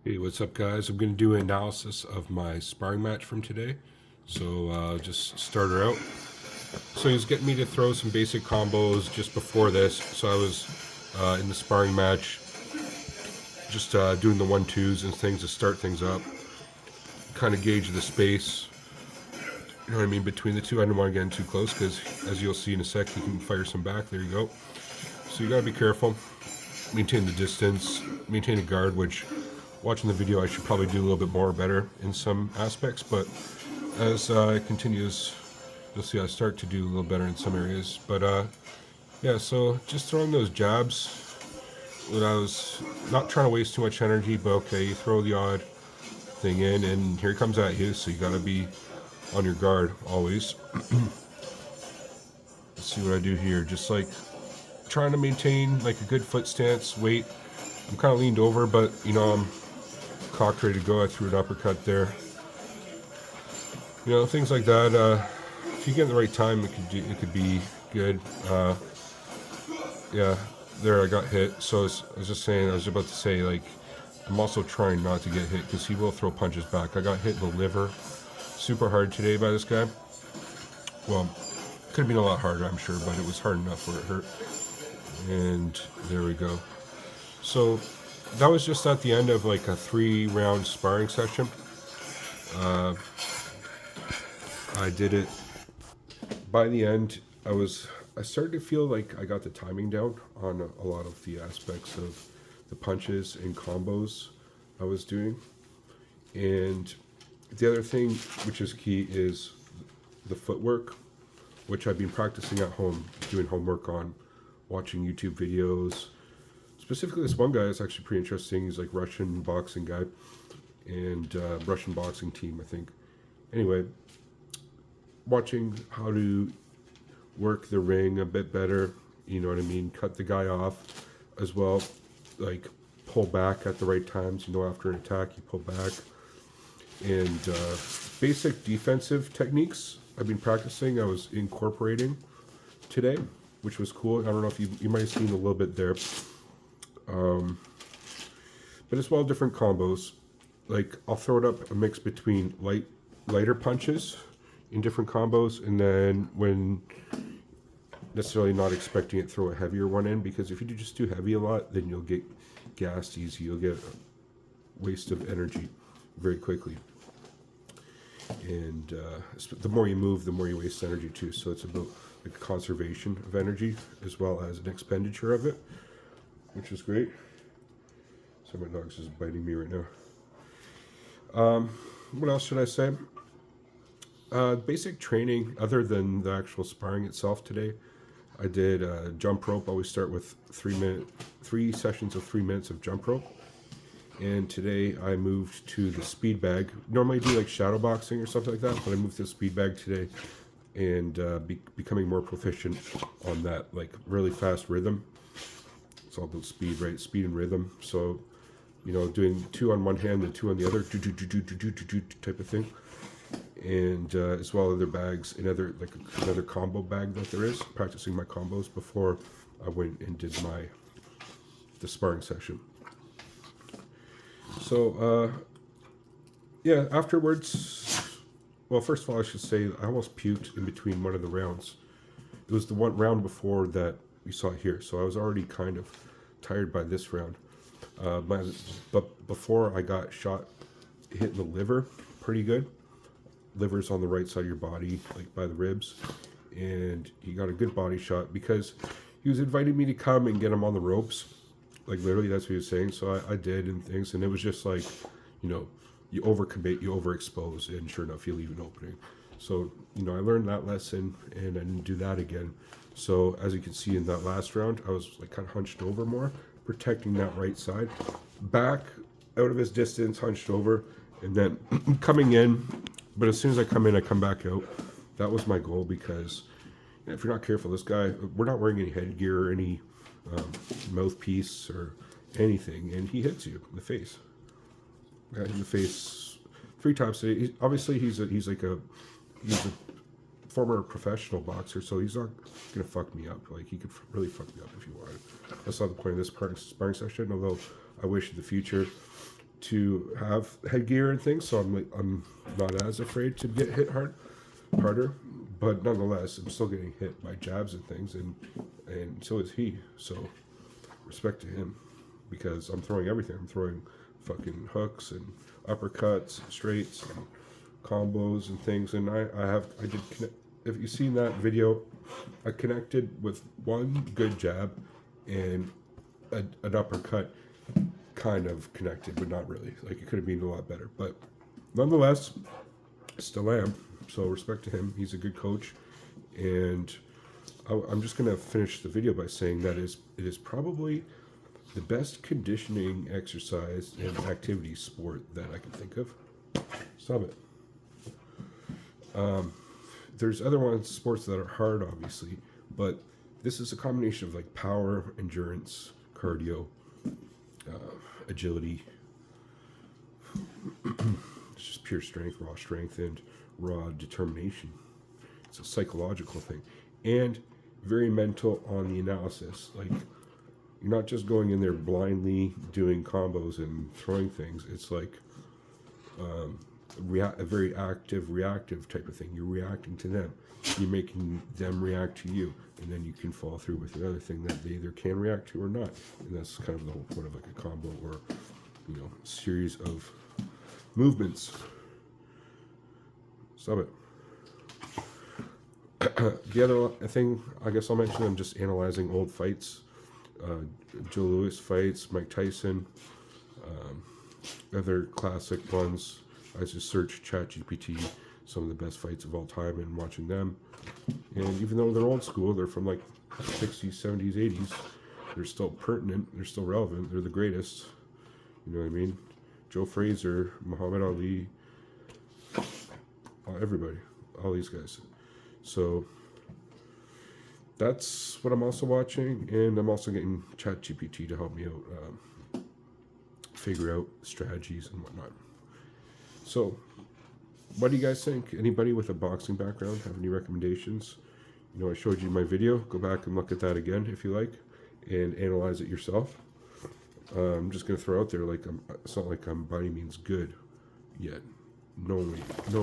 Hey, what's up, guys? I'm going to do an analysis of my sparring match from today. So, just start her out. So, he's getting me to throw some basic combos just before this. So, I was in the sparring match, just doing the 1-2s and things to start things up, kind of gauge the space. You know what I mean? Between the two, I didn't want to get in too close because, as you'll see in a sec, he can fire some back. There you go. So, you got to be careful, maintain the distance, maintain a guard, which watching the video, I should probably do a little bit more better in some aspects, but as it continues, you'll see I start to do a little better in some areas. But yeah, so just throwing those jabs when I was not trying to waste too much energy, but okay, you throw the odd thing in, and here it comes at you, so you got to be on your guard always. Let's see what I do here. Just like trying to maintain like a good foot stance, weight. I'm kind of leaned over, but I'm cocked ready to go. I threw an uppercut there. Things like that. If you get in the right time, it could be good. Yeah, there I got hit. So I was just saying, I was about to say, like, I'm also trying not to get hit because he will throw punches back. I got hit in the liver super hard today by this guy. Well, could have been a lot harder, I'm sure, but it was hard enough where it hurt. And there we go. So that was just at the end of like a 3-round sparring session. I did it. By the end, I started to feel like I got the timing down on a lot of the aspects of the punches and combos I was doing. And the other thing, which is key, is the footwork, which I've been practicing at home, doing homework on, watching YouTube videos. Specifically, this one guy is actually pretty interesting. He's like Russian boxing guy and Russian boxing team, I think. Anyway, watching how to work the ring a bit better, you know what I mean? Cut the guy off as well, like pull back at the right times, after an attack, you pull back. And basic defensive techniques I've been practicing, I was incorporating today, which was cool. I don't know if you might have seen a little bit there. But as well, different combos. Like, I'll throw it up a mix between lighter punches in different combos, and then when necessarily not expecting it, throw a heavier one in, because if you just do heavy a lot, then you'll get gassed easy. You'll get a waste of energy very quickly. And the more you move, the more you waste energy too. So it's about like conservation of energy as well as an expenditure of it, which is great. So my dog's just biting me right now. What else should I say? Basic training, other than the actual sparring itself today, I did jump rope. I always start with 3 sessions of 3 minutes of jump rope. And today I moved to the speed bag. Normally I do like shadow boxing or something like that, but I moved to the speed bag today and becoming more proficient on that, like really fast rhythm. It's all about speed, right? Speed and rhythm. So, doing 2 on one hand and 2 on the other, type of thing. And as well other bags, another combo bag that there is. Practicing my combos before I went and did the sparring session. So yeah, afterwards, well, first of all, I should say I almost puked in between one of the rounds. It was the one round before that we saw here, so I was already kind of tired by this round. But before I got hit in the liver pretty good. Liver's on the right side of your body, like by the ribs, and he got a good body shot because he was inviting me to come and get him on the ropes. Like, literally, that's what he was saying. So I did, and things, and it was just like, you overcommit, you overexpose, and sure enough, you leave an opening. So, I learned that lesson, and I didn't do that again. So, as you can see in that last round, I was like kind of hunched over more, protecting that right side. Back, out of his distance, hunched over, and then coming in. But as soon as I come in, I come back out. That was my goal, because if you're not careful, this guy, we're not wearing any headgear or any mouthpiece or anything, and he hits you in the face. Got hit in the face 3 times today. He's a former professional boxer, so he's not gonna fuck me up. Like, he could really fuck me up if he wanted. That's not the point of this sparring session. Although I wish in the future to have headgear and things, so I'm not as afraid to get hit harder. But nonetheless, I'm still getting hit by jabs and things, and so is he. So respect to him, because I'm throwing everything. I'm throwing fucking hooks and uppercuts, and straights, and combos and things. And I did connect. If you've seen that video, I connected with one good jab and an uppercut, kind of connected, but not really. Like, it could have been a lot better. But nonetheless, still am. So respect to him. He's a good coach. And I'm just going to finish the video by saying that it is probably the best conditioning exercise and activity sport that I can think of. Stop it. There's other ones, sports that are hard, obviously, but this is a combination of like power, endurance, cardio, agility. It's just pure strength, raw strength, and raw determination. It's a psychological thing, and very mental on the analysis. Like, you're not just going in there blindly doing combos and throwing things. It's like a very active, reactive type of thing. You're reacting to them. You're making them react to you, and then you can follow through with the other thing that they either can react to or not. And that's kind of the whole point of like a combo, or series of movements. Stop it. The other thing I guess I'll mention, I'm just analyzing old fights, Joe Louis fights, Mike Tyson, other classic ones. I just searched ChatGPT, some of the best fights of all time, and watching them. And even though they're old school, they're from like 60s, 70s, 80s, they're still pertinent, they're still relevant, they're the greatest. You know what I mean? Joe Frazier, Muhammad Ali, everybody, all these guys. So that's what I'm also watching, and I'm also getting ChatGPT to help me out, figure out strategies and whatnot. So, what do you guys think? Anybody with a boxing background have any recommendations? I showed you my video. Go back and look at that again if you like, and analyze it yourself. I'm just gonna throw out there, like, it's not like I'm by any means good yet. No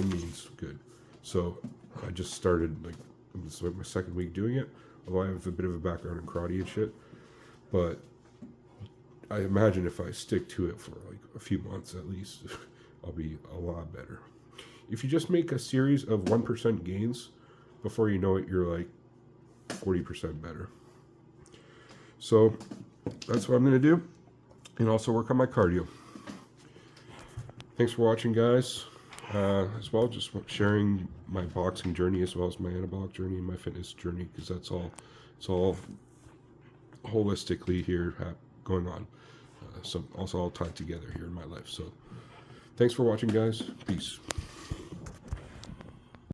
means good. So I just started, like, this is like my second week doing it. Although I have a bit of a background in karate and shit, but I imagine if I stick to it for like a few months at least, I'll be a lot better. If you just make a series of 1% gains, before you know it, you're like 40% better. So that's what I'm going to do, and also work on my cardio. Thanks for watching, guys. As well, just sharing my boxing journey as well as my anabolic journey and my fitness journey, because it's all holistically here going on. So also all tied together here in my life. So thanks for watching, guys. Peace.